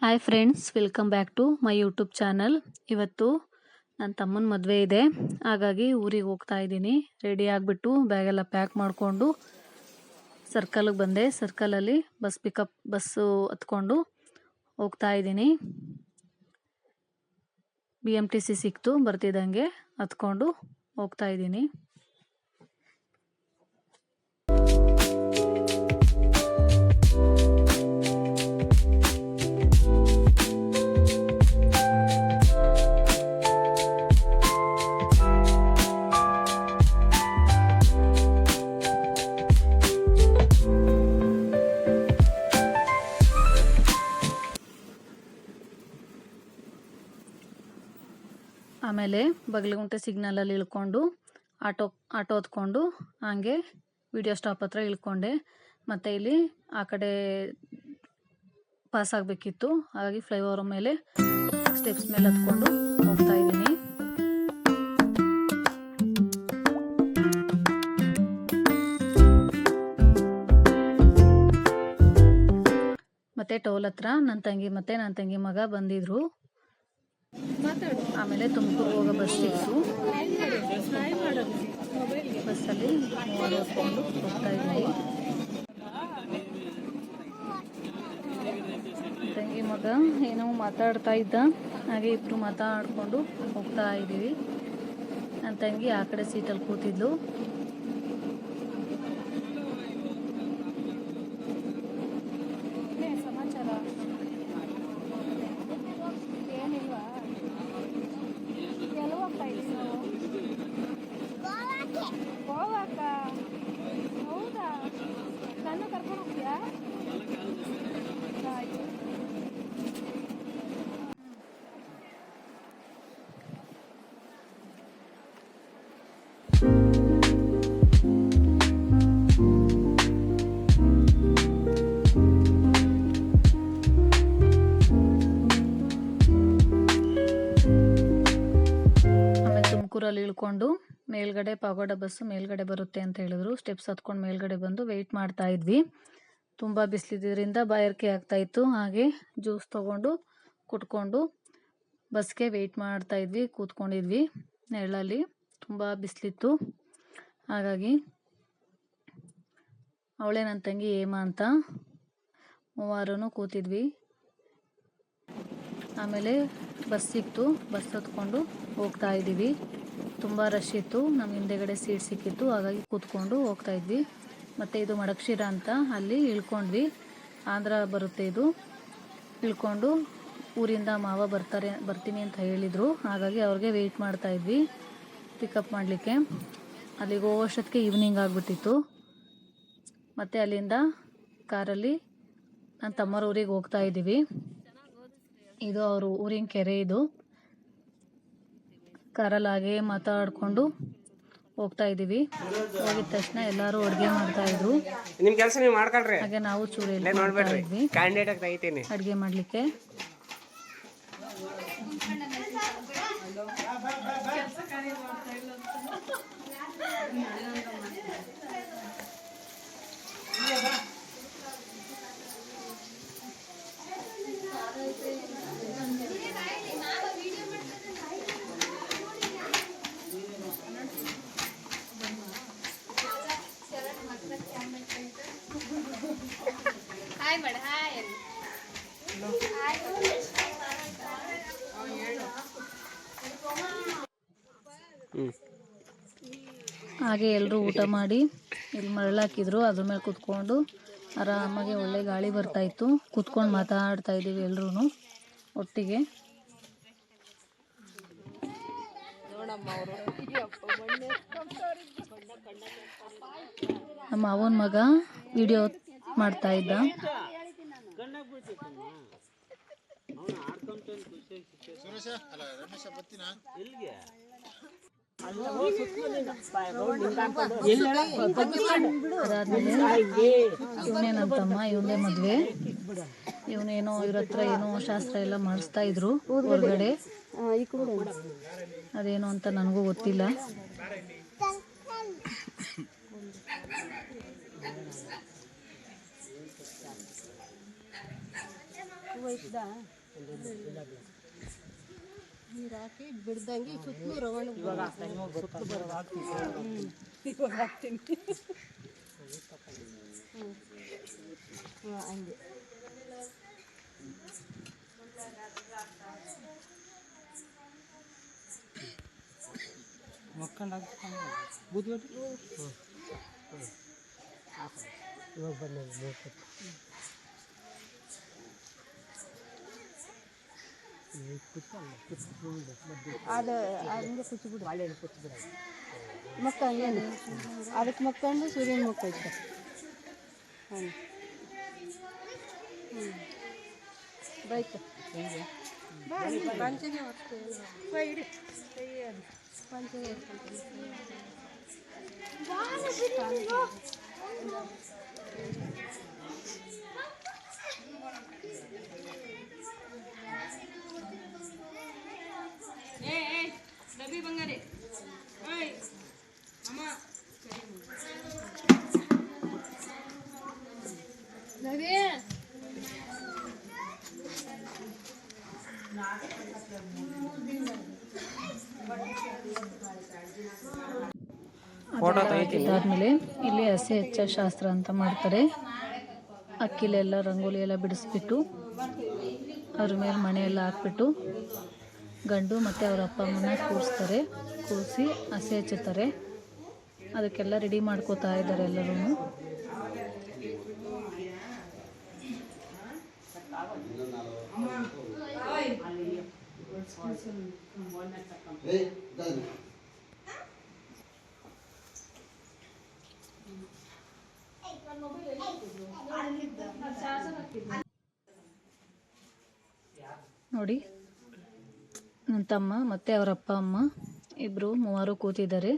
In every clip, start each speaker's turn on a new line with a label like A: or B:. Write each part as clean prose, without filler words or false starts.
A: Hi friends, welcome back to my YouTube channel. ಇವತ್ತು ನನ್ನ ತಮ್ಮನ ಮದುವೆ ಇದೆ, ಹಾಗಾಗಿ ಊರಿಗೆ ಹೋಗ್ತಾ ಇದ್ದೀನಿ. ರೆಡಿ ಆಗಿಬಿಟ್ಟು ಬ್ಯಾಗೆಲ್ಲ ಪ್ಯಾಕ್ ಮಾಡಿಕೊಂಡು ಸರ್ಕಲ್ಗೆ ಬಂದೆ. ಸರ್ಕಲಲ್ಲಿ ಬಸ್ಸು ಹತ್ಕೊಂಡು ಹೋಗ್ತಾ ಇದ್ದೀನಿ. BMTC ಸಿಕ್ತು, ಬರ್ತಿದ್ದಂಗೆ ಹತ್ಕೊಂಡು ಹೋಗ್ತಾ ಇದ್ದೀನಿ. ಆಮೇಲೆ ಬಗಲಗುಂಟೆ ಸಿಗ್ನಲಲ್ಲಿ ಇಳ್ಕೊಂಡು ಆಟೋ ಹತ್ಕೊಂಡು ಹಾಗೆ ವಿಡಿಯೋ ಸ್ಟಾಪ್ ಹತ್ರ ಇಳ್ಕೊಂಡೆ. ಮತ್ತು ಇಲ್ಲಿ ಆ ಕಡೆ ಪಾಸ್ ಆಗಬೇಕಿತ್ತು, ಹಾಗಾಗಿ ಫ್ಲೈಓವರ್ ಮೇಲೆ ಸ್ಟೆಪ್ಸ್ ಮೇಲೆ ಹತ್ಕೊಂಡು ಹೋಗ್ತಾ ಇದ್ದೀನಿ. ಮತ್ತು ಟೋಲ್ ಹತ್ರ ನನ್ನ ತಂಗಿ ಮತ್ತು ನನ್ನ ತಂಗಿ ಮಗ ಬಂದಿದ್ರು. ಆಮೇಲೆ ತುಮಕೂರು ಹೋಗೋ ಬಸ್ ಸಿಕ್ತು. ಬಸ್ಸಲ್ಲಿ ಓಡಿಸ್ಕೊಂಡು ಹೋಗ್ತಾ ಇದ್ದೀವಿ. ತಂಗಿ ಮಗ ಏನೋ ಮಾತಾಡ್ತಾ ಇದ್ದ, ಹಾಗೆ ಇಬ್ಬರು ಮಾತಾಡಿಕೊಂಡು ಹೋಗ್ತಾ ಇದ್ದೀವಿ. ನನ್ನ ತಂಗಿ ಆ ಕಡೆ ಸೀಟಲ್ಲಿ ಕೂತಿದ್ಲು. ತುಮಕೂರಲ್ಲಿ ಇಳ್ಕೊಂಡು ಮೇಲ್ಗಡೆ ಪಾಗೋಡ ಬಸ್ಸು ಮೇಲ್ಗಡೆ ಬರುತ್ತೆ ಅಂತ ಹೇಳಿದ್ರು. ಸ್ಟೆಪ್ಸ್ ಹತ್ಕೊಂಡು ಮೇಲ್ಗಡೆ ಬಂದು ವೆಯ್ಟ್ ಮಾಡ್ತಾ ಇದ್ವಿ. ತುಂಬ ಬಿಸಿಲಿದ್ದರಿಂದ ಬಾಯಾರಿಕೆ ಆಗ್ತಾ ಇತ್ತು. ಹಾಗೆ ಜ್ಯೂಸ್ ತೊಗೊಂಡು ಕುಟ್ಕೊಂಡು ಬಸ್ಗೆ ವೆಯ್ಟ್ ಮಾಡ್ತಾ ಇದ್ವಿ. ಕೂತ್ಕೊಂಡಿದ್ವಿ ನೆರಳಲ್ಲಿ, ತುಂಬ ಬಿಸಿಲಿತ್ತು. ಹಾಗಾಗಿ ಅವಳೇ ನನ್ನ ತಂಗಿ ಹೇಮಾ ಅಂತ ಮೂವಾರೂ ಕೂತಿದ್ವಿ. ಆಮೇಲೆ ಬಸ್ ಸಿಕ್ತು, ಬಸ್ ಹತ್ಕೊಂಡು ಹೋಗ್ತಾ ಇದ್ದೀವಿ. ತುಂಬ ರಶ್ ಇತ್ತು, ನಮ್ಮ ಹಿಂದೆಗಡೆ ಸೀಟ್ ಸಿಕ್ಕಿತ್ತು, ಹಾಗಾಗಿ ಕೂತ್ಕೊಂಡು ಹೋಗ್ತಾ ಇದ್ವಿ. ಮತ್ತು ಇದು ಮಡಕ್ಷಿರ ಅಂತ, ಅಲ್ಲಿ ಇಳ್ಕೊಂಡ್ವಿ. ಆಂಧ್ರ ಬರುತ್ತೆ ಇದು. ಇಳ್ಕೊಂಡು ಊರಿಂದ ಮಾವ ಬರ್ತೀನಿ ಅಂತ ಹೇಳಿದರು, ಹಾಗಾಗಿ ಅವ್ರಿಗೆ ವೆಯ್ಟ್ ಮಾಡ್ತಾ ಇದ್ವಿ ಪಿಕಪ್ ಮಾಡಲಿಕ್ಕೆ. ಅಲ್ಲಿಗೆ ಹೋಗೋಷ್ಟೊತ್ತಿಗೆ ಈವ್ನಿಂಗ್ ಆಗಿಬಿಟ್ಟಿತ್ತು. ಮತ್ತು ಅಲ್ಲಿಂದ ಕಾರಲ್ಲಿ ನನ್ನ ತಮ್ಮರ ಊರಿಗೆ ಹೋಗ್ತಾ ಇದ್ದೀವಿ. ಇದು ಅವರು ಊರಿನ ಕೆರೆ. ಇದು ಕಾರಲ್ಲಿ ಹಾಗೆ ಮಾತಾಡಿಕೊಂಡು ಹೋಗ್ತಾ ಇದ್ದೀವಿ. ಹೋಗಿದ ತಕ್ಷಣ ಎಲ್ಲರೂ ಅಡುಗೆ ಮಾಡ್ತಾ ಇದ್ರು.
B: ನಿಮ್ಮ ಕೆಲಸ ನೀವು ಮಾಡ್ಕೊಳ್ರಿ.
A: ಹಾಗೆ ನಾವು ಚೂರು ಇದ್ವಿ ಅಡುಗೆ ಮಾಡಲಿಕ್ಕೆ. ಹಾಗೆ ಎಲ್ಲರೂ ಊಟ ಮಾಡಿ ಇಲ್ಲಿ ಮರಳಾಕಿದ್ರು, ಅದ್ರ ಮೇಲೆ ಕೂತ್ಕೊಂಡು ಆರಾಮಾಗಿ ಒಳ್ಳೆ ಗಾಳಿ ಬರ್ತಾ ಇತ್ತು. ಕೂತ್ಕೊಂಡು ಮಾತಾಡ್ತಾ ಇದ್ದೀವಿ ಎಲ್ಲರೂ ಒಟ್ಟಿಗೆ. ನಮ್ಮ ಅವನ ಮಗ ವಿಡಿಯೋ ಮಾಡ್ತಾ ಇದ್ದ. ಅದಾದ್ಮೇಲೆ ಇವನೇ ನನ್ನ ತಮ್ಮ, ಇವನೇ ಮದುವೆ. ಇವನೇನೋ ಇವ್ರ ಹತ್ರ ಏನೋ ಶಾಸ್ತ್ರ ಎಲ್ಲ ಮಾಡಿಸ್ತಾ ಇದ್ರು ಹೊರಗಡೆ. ಅದೇನು ಅಂತ ನನಗೂ ಗೊತ್ತಿಲ್ಲ.
B: ನೀರು ಹಾಕಿ ಬಿಡ್ದಂಗೆ ಸುತ್ತಲೂ ರವಣ ಹಾಕ್ತೀನಿ ಹಂಗೆ
C: ಮಕ್ಕಂಡು ಬೂದ್ವಟಿ ಇವಾಗ ಬಂದ
B: ಅದು ಹಂಗೆ ಕುಚ್ಚಿಬಿಡು ಬಾಳೆಹಣ್ಣು ಕುಚ್ಚಿಬಿಡ ಮಕ್ಕ ಹಂಗೇನು ಅದಕ್ಕೆ ಮಕ್ಕಂಡು ಸೂರ್ಯನ ಮಕ್ಕ ಇಷ್ಟ ಹ್ಞೂ ಬೈಕ ಪಂಚಗೆ ಹೊರ್ಸ್ತೀವಿ ಇಡಿ ಪಂಚಗೆ
D: ಡಬ್ಬಿ ಬಂಗಾರಿ ಓಯ್ ಅಮ್ಮ
B: ರವಿ
A: ಇದಾದ್ಮೇಲೆ ಇಲ್ಲಿ ಹಸೆ ಹೆಚ್ಚ ಶಾಸ್ತ್ರ ಅಂತ ಮಾಡ್ತಾರೆ. ಅಕ್ಕಿಲೆಲ್ಲ ರಂಗೋಲಿ ಎಲ್ಲ ಬಿಡಿಸ್ಬಿಟ್ಟು ಅವ್ರ ಮೇಲೆ ಮಣೆಯೆಲ್ಲ ಹಾಕ್ಬಿಟ್ಟು ಗಂಡು ಮತ್ತು ಅವ್ರ ಅಪ್ಪ ಅಮ್ಮನ ಕೂರಿಸ್ತಾರೆ. ಕೂರಿಸಿ ಹಸೆ ಹಚ್ಚುತ್ತಾರೆ. ಅದಕ್ಕೆಲ್ಲ ರೆಡಿ ಮಾಡ್ಕೋತಾ ಇದ್ದಾರೆ ಎಲ್ಲರೂ. ನೋಡಿ ನನ್ನ ತಮ್ಮ ಮತ್ತು ಅವರ ಅಪ್ಪ ಅಮ್ಮ ಇಬ್ಬರು ಮೂವರು ಕೂತಿದ್ದಾರೆ.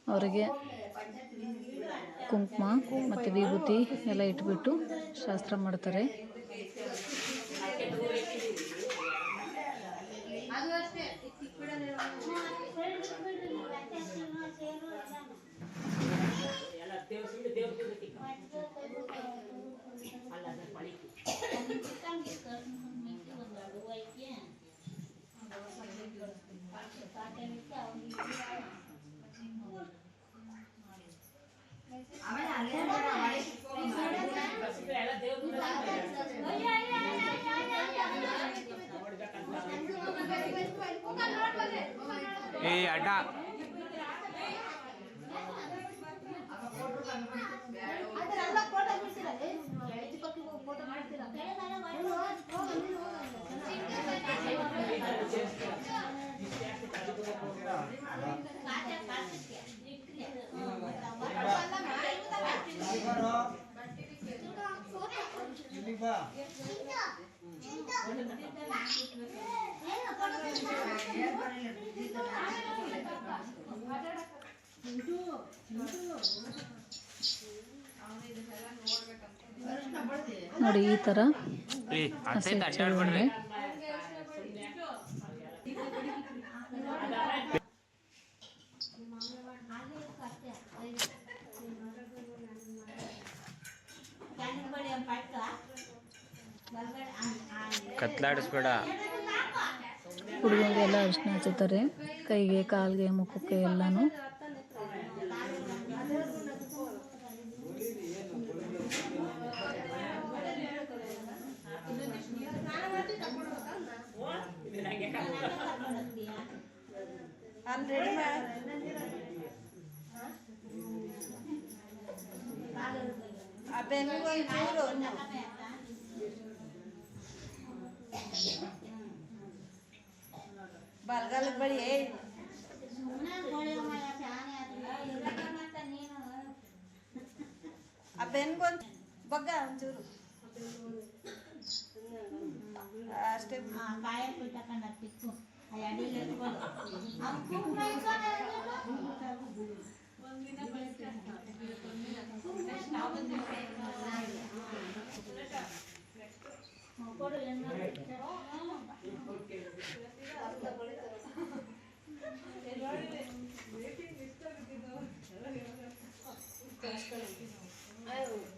A: ಅವರಿಗೆ ಕುಂಕುಮ ಮತ್ತು ವಿಭೂತಿ ಎಲ್ಲ ಇಟ್ಬಿಟ್ಟು ಶಾಸ್ತ್ರ ಮಾಡ್ತಾರೆ.
C: ಅಡ್ಡ
A: ನೋಡಿ ಈ ಥರ ಹಸೆ ಹಚ್ಚೋದ್ರಿಂದ
C: ಕತ್ಲಾಡಿಸ್ಬೇಡ.
A: ಹುಡುಗಂಗೆ ಎಲ್ಲ ಅರಿಶಿನ ಹಚ್ಚುತ್ತಾರೆ. ಕೈಗೆ ಕಾಲಿಗೆ ಮುಖಕ್ಕೆ ಎಲ್ಲನೂ.
B: ಬಲ್ಗಾಲಕ್ಕೆ ಬಳಿ ಆ ಬೆನ್ಗೊಂದು ಬಗ್ಗ ಒಂಚೂರು ಅಷ್ಟೇ.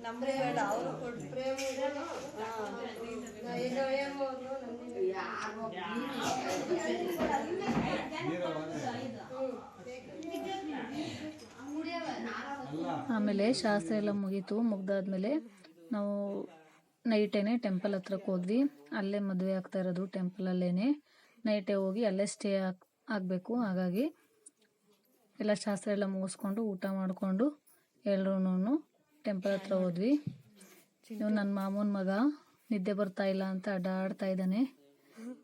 B: ನಂಬರ್ ಹೇಳ ಅವರು ಕೊಟ್ಟು ಪ್ರೇಮ
A: ಆಮೇಲೆ ಶಾಸ್ತ್ರ ಎಲ್ಲ ಮುಗೀತು. ಮುಗ್ದಾದ್ಮೇಲೆ ನಾವು ನೈಟೇನೆ ಟೆಂಪಲ್ ಹತ್ರಕ್ಕೆ ಹೋದ್ವಿ. ಅಲ್ಲೇ ಮದುವೆ ಆಗ್ತಾ ಇರೋದು ಟೆಂಪಲಲ್ಲೇ. ನೈಟೇ ಹೋಗಿ ಅಲ್ಲೇ ಸ್ಟೇ ಆಗಬೇಕು. ಹಾಗಾಗಿ ಎಲ್ಲ ಶಾಸ್ತ್ರ ಎಲ್ಲ ಮುಗಿಸ್ಕೊಂಡು ಊಟ ಮಾಡಿಕೊಂಡು ಎಲ್ಲರೂ ಟೆಂಪಲ್ ಹತ್ರ ಹೋದ್ವಿ. ಇವ್ ನನ್ನ ಮಾಮೂನ ಮಗ ನಿದ್ದೆ ಬರ್ತಾ ಇಲ್ಲ ಅಂತ ಅಡ್ಡಾಡ್ತಾ ಇದ್ದಾನೆ.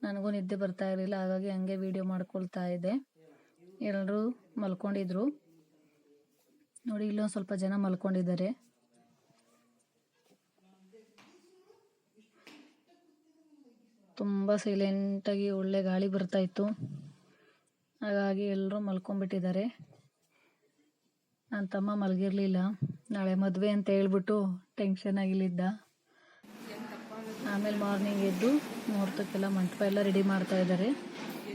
A: ನನಗೂ ನಿದ್ದೆ ಬರ್ತಾ ಇರಲಿಲ್ಲ, ಹಾಗಾಗಿ ಹಂಗೆ ವಿಡಿಯೋ ಮಾಡ್ಕೊಳ್ತಾ ಇದ್ದೆ. ಎಲ್ಲರೂ ಮಲ್ಕೊಂಡಿದ್ರು ನೋಡಿ. ಇಲ್ಲೊಂದು ಸ್ವಲ್ಪ ಜನ ಮಲ್ಕೊಂಡಿದ್ದಾರೆ. ತುಂಬ ಸೈಲೆಂಟಾಗಿ ಒಳ್ಳೆ ಗಾಳಿ ಬರ್ತಾ ಇತ್ತು, ಹಾಗಾಗಿ ಎಲ್ಲರೂ ಮಲ್ಕೊಂಡ್ಬಿಟ್ಟಿದ್ದಾರೆ. ನನ್ನ ತಮ್ಮ ಮಲಗಿರಲಿಲ್ಲ, ನಾಳೆ ಮದುವೆ ಅಂತ ಹೇಳ್ಬಿಟ್ಟು ಟೆನ್ಷನ್ ಆಗಿಲ್ಲಿದ್ದ. ಆಮೇಲೆ ಮಾರ್ನಿಂಗ್ ಎದ್ದು ಮುಹೂರ್ತಕ್ಕೆಲ್ಲ ಮಂಟಪ ಎಲ್ಲ ರೆಡಿ ಮಾಡ್ತಾ ಇದ್ದಾರೆ.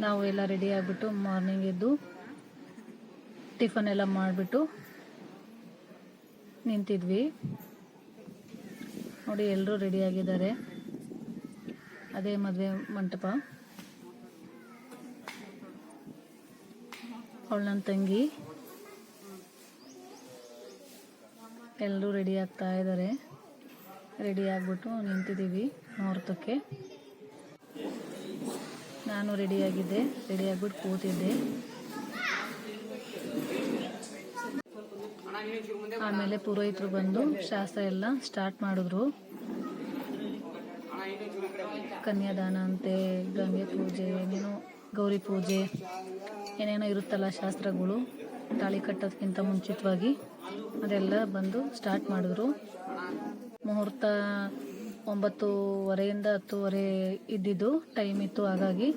A: ನಾವು ಎಲ್ಲ ರೆಡಿ ಆಗಿಬಿಟ್ಟು ಮಾರ್ನಿಂಗ್ ಎದ್ದು ಟಿಫನ್ ಎಲ್ಲ ಮಾಡಿಬಿಟ್ಟು ನಿಂತಿದ್ವಿ ನೋಡಿ. ಎಲ್ಲರೂ ರೆಡಿಯಾಗಿದ್ದಾರೆ. ಅದೇ ಮದುವೆ ಮಂಟಪ. ಅವಳು ನನ್ನ ತಂಗಿ. ಎಲ್ಲರೂ ರೆಡಿ ಆಗ್ತಾ ಇದ್ದಾರೆ. ರೆಡಿ ಆಗಿಬಿಟ್ಟು ನಿಂತಿದ್ದೀವಿ ಮುಹೂರ್ತಕ್ಕೆ. ನಾನು ರೆಡಿಯಾಗಿದ್ದೆ, ರೆಡಿ ಆಗಿಬಿಟ್ಟು ಕೂತಿದ್ದೆ. ಆಮೇಲೆ ಪುರೋಹಿತರು ಬಂದು ಶಾಸ್ತ್ರ ಎಲ್ಲ ಸ್ಟಾರ್ಟ್ ಮಾಡಿದ್ರು. ಕನ್ಯಾದಾನ ಅಂತೆ, ಗಂಗೆ ಪೂಜೆ, ಏನೇನೋ ಗೌರಿ ಪೂಜೆ, ಏನೇನೋ ಇರುತ್ತಲ್ಲ ಶಾಸ್ತ್ರಗಳು ತಾಳಿ ಕಟ್ಟೋದಕ್ಕಿಂತ ಮುಂಚಿತವಾಗಿ, ಅದೆಲ್ಲ ಬಂದು ಸ್ಟಾರ್ಟ್ ಮಾಡಿದ್ರು. ಮುಹೂರ್ತ 9:30 10 ಇದ್ದಿದ್ದು ಟೈಮ್ ಇತ್ತು. ಹಾಗಾಗಿ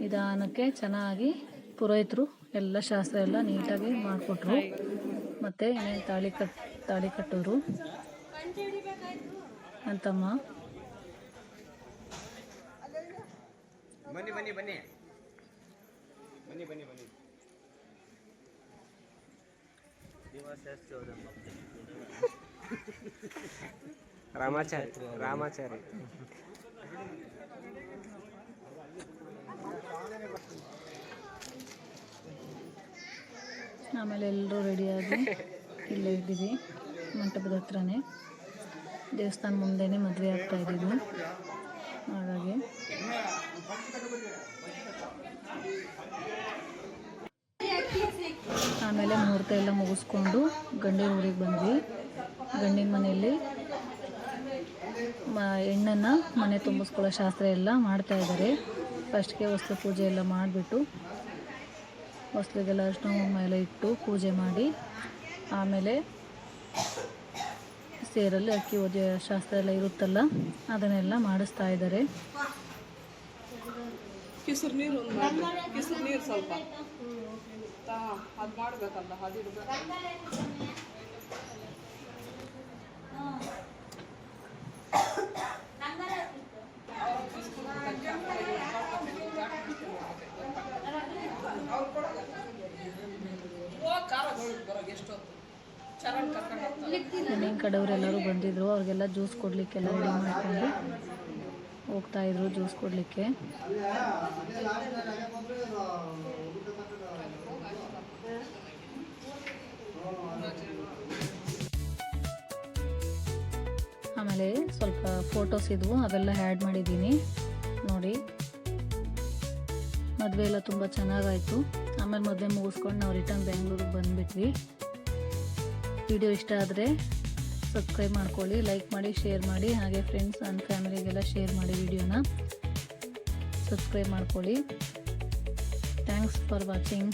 A: ನಿಧಾನಕ್ಕೆ ಚೆನ್ನಾಗಿ ಪುರೋಹಿತರು ಎಲ್ಲ ಶಾಸ್ತ್ರ ಎಲ್ಲ ನೀಟಾಗಿ ಮಾಡಿಕೊಟ್ರು. ಮತ್ತು ಏನೇನು ತಾಳಿ ಕಟ್ಟಿದ್ರು ಅಂತಮ್ಮ.
C: ಬನ್ನಿ ಬನ್ನಿ ಬನ್ನಿ ಬನ್ನಿ ಬನ್ನಿ ಬನ್ನಿ. ರಾಮಾಚಾರಿ
A: ಆಮೇಲೆ ಎಲ್ಲರೂ ರೆಡಿಯಾಗಿ ಇಲ್ಲೇ ಇದ್ದೀವಿ ಮಂಟಪದ ಹತ್ರನೇ. ದೇವಸ್ಥಾನ ಮುಂದೆನೇ ಮದುವೆ ಆಗ್ತಾ ಇದ್ದೀವಿ. ಹಾಗಾಗಿ ಆಮೇಲೆ ಮುಹೂರ್ತ ಎಲ್ಲ ಮುಗಿಸ್ಕೊಂಡು ಗಂಡಿನ ಊರಿಗೆ ಬಂದ್ವಿ. ಗಂಡಿನ ಮನೆಯಲ್ಲಿ ಹೆಣ್ಣನ್ನು ಮನೆ ತುಂಬಿಸ್ಕೊಳ್ಳೋ ಶಾಸ್ತ್ರ ಎಲ್ಲ ಮಾಡ್ತಾ ಇದ್ದಾರೆ. ಫಸ್ಟ್ಗೆ ವಸ್ತು ಪೂಜೆ ಎಲ್ಲ ಮಾಡಿಬಿಟ್ಟು ಹೊಸ್ಲಿಗೆಲ್ಲ ಅರಿಶಿನ ಕುಂಕುಮ ಎಲ್ಲ ಇಟ್ಟು ಪೂಜೆ ಮಾಡಿ, ಆಮೇಲೆ ಸೇರಲ್ಲಿ ಅಕ್ಕಿ ಒದೆಯೋ ಶಾಸ್ತ್ರ ಎಲ್ಲ ಇರುತ್ತಲ್ಲ ಅದನ್ನೆಲ್ಲ ಮಾಡಿಸ್ತಾ ಇದ್ದಾರೆ.
D: ಕಿಸರು ನೀರು ಸ್ವಲ್ಪ ಅದು ಮಾಡಬೇಕಲ್ಲ, ಅದಿರ್ಬೇಕು.
A: ಮನೆ ಕಡೆಯವರೆಲ್ಲರೂ ಬಂದಿದ್ರು. ಅವ್ರಿಗೆಲ್ಲ ಜ್ಯೂಸ್ ಕೊಡಲಿಕ್ಕೆಲ್ಲ ರೆಡಿ ಮಾಡ್ಕೊಂಡು ಹೋಗ್ತಾಯಿದ್ರು ಜ್ಯೂಸ್ ಕೊಡಲಿಕ್ಕೆ. ಆಮೇಲೆ ಸ್ವಲ್ಪ ಫೋಟೋಸ್ ಇದ್ವು, ಅವೆಲ್ಲ ಆ್ಯಡ್ ಮಾಡಿದ್ದೀನಿ ನೋಡಿ. ಮದುವೆ ಎಲ್ಲ ತುಂಬ ಚೆನ್ನಾಗಾಯಿತು. ಆಮೇಲೆ ಮದುವೆ ಮುಗಿಸ್ಕೊಂಡು ನಾವು ರಿಟರ್ನ್ ಬೆಂಗಳೂರಿಗೆ ಬಂದುಬಿಟ್ವಿ. ವಿಡಿಯೋ ಇಷ್ಟ ಆದರೆ ಸಬ್ಸ್ಕ್ರೈಬ್ ಮಾಡ್ಕೊಳ್ಳಿ, ಲೈಕ್ ಮಾಡಿ, ಶೇರ್ ಮಾಡಿ. ಹಾಗೆ ಫ್ರೆಂಡ್ಸ್ ಆ್ಯಂಡ್ ಫ್ಯಾಮಿಲಿಗೆಲ್ಲ ಶೇರ್ ಮಾಡಿ. ವಿಡಿಯೋನ ಸಬ್ಸ್ಕ್ರೈಬ್ ಮಾಡ್ಕೊಳ್ಳಿ. Thanks for watching.